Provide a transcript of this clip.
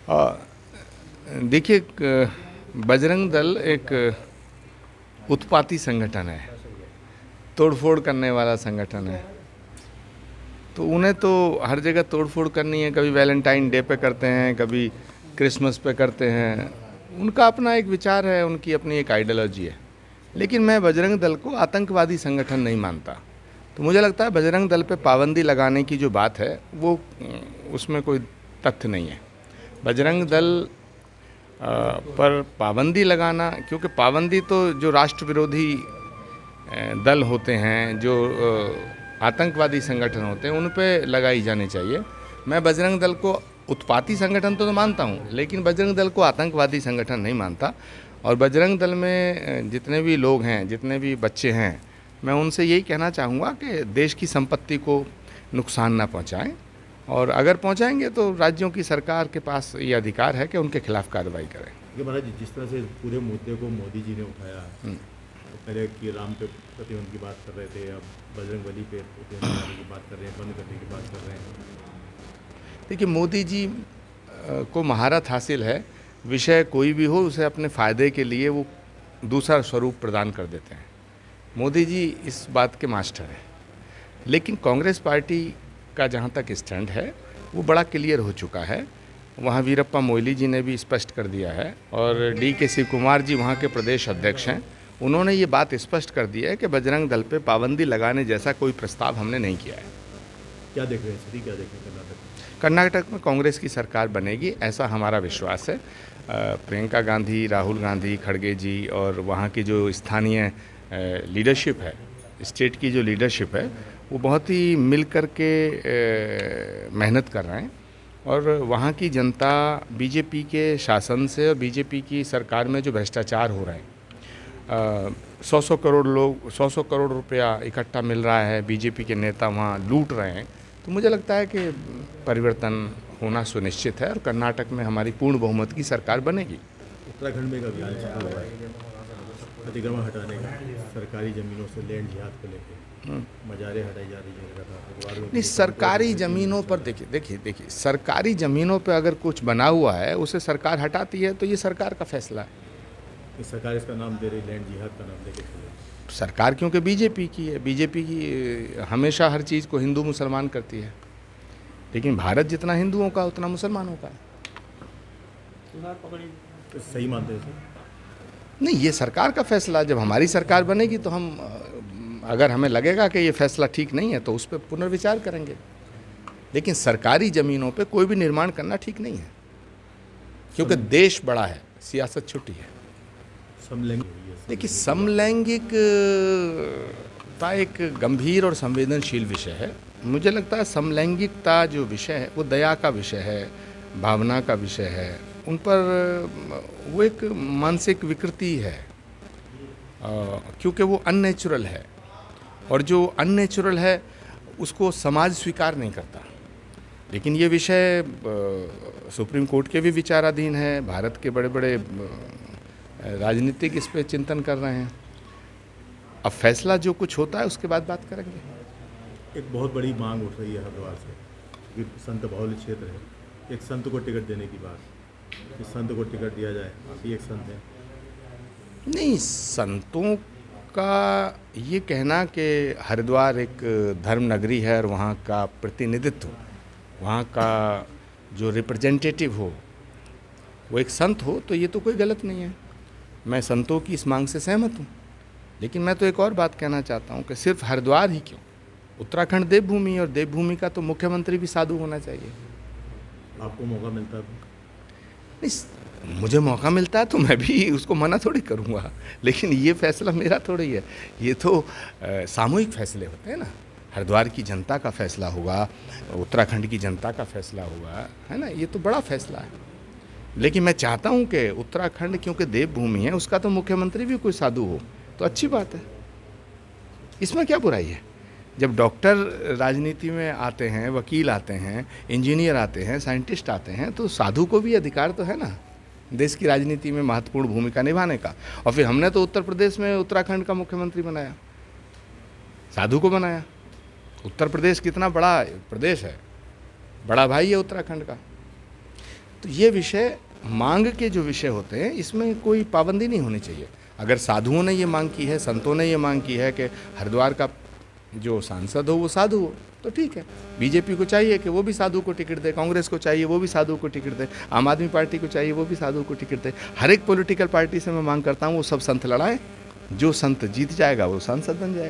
देखिए, बजरंग दल एक उत्पाती संगठन है, तोड़फोड़ करने वाला संगठन है। तो उन्हें तो हर जगह तोड़फोड़ करनी है, कभी वैलेंटाइन डे पे करते हैं, कभी क्रिसमस पे करते हैं। उनका अपना एक विचार है, उनकी अपनी एक आइडियोलॉजी है। लेकिन मैं बजरंग दल को आतंकवादी संगठन नहीं मानता। तो मुझे लगता है बजरंग दल पे पाबंदी लगाने की जो बात है वो उसमें कोई तथ्य नहीं है। बजरंग दल पर पाबंदी लगाना, क्योंकि पाबंदी तो जो राष्ट्र विरोधी दल होते हैं, जो आतंकवादी संगठन होते हैं, उन पे लगाई जानी चाहिए। मैं बजरंग दल को उत्पाती संगठन तो मानता हूँ, लेकिन बजरंग दल को आतंकवादी संगठन नहीं मानता। और बजरंग दल में जितने भी लोग हैं, जितने भी बच्चे हैं, मैं उनसे यही कहना चाहूँगा कि देश की संपत्ति को नुकसान ना पहुँचाएं, और अगर पहुँचाएंगे तो राज्यों की सरकार के पास ये अधिकार है कि उनके खिलाफ कार्रवाई करें। ये महाराज, जिस तरह से पूरे मुद्दे को मोदी जी ने उठाया, पहले कि राम पे प्रतिबंध की बात कर रहे थे, अब बजरंगबली पे प्रतिबंध लगाने की बात कर रहे हैं, बंद करने की बात कर रहे हैं। देखिए, मोदी जी को महारत हासिल है, विषय कोई भी हो उसे अपने फ़ायदे के लिए वो दूसरा स्वरूप प्रदान कर देते हैं। मोदी जी इस बात के मास्टर हैं। लेकिन कांग्रेस पार्टी का जहाँ तक स्टैंड है वो बड़ा क्लियर हो चुका है। वहाँ वीरप्पा मोइली जी ने भी स्पष्ट कर दिया है, और DK शिव कुमार जी वहाँ के प्रदेश अध्यक्ष हैं, उन्होंने ये बात स्पष्ट कर दी है कि बजरंग दल पे पाबंदी लगाने जैसा कोई प्रस्ताव हमने नहीं किया है। क्या देख रहे हैं सर, क्या देख रहे हैं कर्नाटक में कांग्रेस की सरकार बनेगी, ऐसा हमारा विश्वास है। प्रियंका गांधी, राहुल गांधी, खड़गे जी और वहाँ की जो स्थानीय लीडरशिप है, स्टेट की जो लीडरशिप है, वो बहुत ही मिल कर के मेहनत कर रहे हैं। और वहाँ की जनता बीजेपी के शासन से और बीजेपी की सरकार में जो भ्रष्टाचार हो रहे हैं, 100 करोड़ रुपया इकट्ठा मिल रहा है, बीजेपी के नेता वहाँ लूट रहे हैं, तो मुझे लगता है कि परिवर्तन होना सुनिश्चित है और कर्नाटक में हमारी पूर्ण बहुमत की सरकार बनेगी। उत्तराखंड में एक अभियान चल रहा है अतिक्रमण हटाने का, सरकारी ज़मीनों से लैंड जिहाद को लेकर मजारें हटाई जा रही है। नहीं, सरकारी ज़मीनों पर देखिए, सरकारी ज़मीनों पर अगर कुछ बना हुआ है उसे सरकार हटाती है तो ये सरकार का फैसला है। सरकार इसका नाम दे रही, लैंड जिहाद का नाम देके सरकार, क्योंकि बीजेपी की है। बीजेपी की हमेशा हर चीज़ को हिंदू मुसलमान करती है, लेकिन भारत जितना हिंदुओं का उतना मुसलमानों का है। तो सही मानते हैं सर? नहीं, ये सरकार का फैसला। जब हमारी सरकार बनेगी तो हम, अगर हमें लगेगा कि ये फैसला ठीक नहीं है तो उस पर पुनर्विचार करेंगे। लेकिन सरकारी ज़मीनों पे कोई भी निर्माण करना ठीक नहीं है, क्योंकि देश बड़ा है, सियासत छोटी है। देखिए, समलैंगिकता एक गंभीर और संवेदनशील विषय है। मुझे लगता है समलैंगिकता जो विषय है वो दया का विषय है, भावना का विषय है। उन पर वो एक मानसिक विकृति है, क्योंकि वो अननेचुरल है, और जो अननेचुरल है उसको समाज स्वीकार नहीं करता। लेकिन ये विषय सुप्रीम कोर्ट के भी विचाराधीन है, भारत के बड़े बड़े राजनीतिक इस पे चिंतन कर रहे हैं। अब फैसला जो कुछ होता है उसके बाद बात करेंगे। एक बहुत बड़ी मांग उठ रही है हरिद्वार से, क्योंकि संत बाहुल्य क्षेत्र है, एक संत को टिकट देने की बात, कि संत को टिकट दिया जाए। आप ही एक संत हैं। नहीं, संतों का ये कहना कि हरिद्वार एक धर्म नगरी है और वहाँ का प्रतिनिधित्व, वहाँ का जो रिप्रेजेंटेटिव हो वो एक संत हो, तो ये तो कोई गलत नहीं है। मैं संतों की इस मांग से सहमत हूँ। लेकिन मैं तो एक और बात कहना चाहता हूँ कि सिर्फ हरिद्वार ही क्यों, उत्तराखंड देवभूमि, और देवभूमि का तो मुख्यमंत्री भी साधु होना चाहिए। आपको मौका मिलता है? नहीं, मुझे मौका मिलता है तो मैं भी उसको मना थोड़ी करूँगा, लेकिन ये फैसला मेरा थोड़ी है। ये तो सामूहिक फैसले होते हैं ना। हरिद्वार की जनता का फैसला होगा, उत्तराखंड की जनता का फैसला होगा, है ना। ये तो बड़ा फैसला है। लेकिन मैं चाहता हूँ कि उत्तराखंड, क्योंकि देवभूमि है, उसका तो मुख्यमंत्री भी कोई साधु हो तो अच्छी बात है। इसमें क्या बुराई है? जब डॉक्टर राजनीति में आते हैं, वकील आते हैं, इंजीनियर आते हैं, साइंटिस्ट आते हैं, तो साधु को भी अधिकार तो है ना देश की राजनीति में महत्वपूर्ण भूमिका निभाने का। और फिर हमने तो उत्तर प्रदेश में उत्तराखंड का मुख्यमंत्री बनाया, साधु को बनाया। उत्तर प्रदेश कितना बड़ा प्रदेश है, बड़ा भाई है उत्तराखंड का। तो ये विषय मांग के जो विषय होते हैं इसमें कोई पाबंदी नहीं होनी चाहिए। अगर साधुओं ने ये मांग की है, संतों ने ये मांग की है कि हरिद्वार का जो सांसद हो वो साधु हो, तो ठीक है। बीजेपी को चाहिए कि वो भी साधु को टिकट दे, कांग्रेस को चाहिए वो भी साधु को टिकट दे, आम आदमी पार्टी को चाहिए वो भी साधु को टिकट दे। हर एक पॉलिटिकल पार्टी से मैं मांग करता हूँ वो सब संत लड़ाएं, जो संत जीत जाएगा वो सांसद बन जाएगा।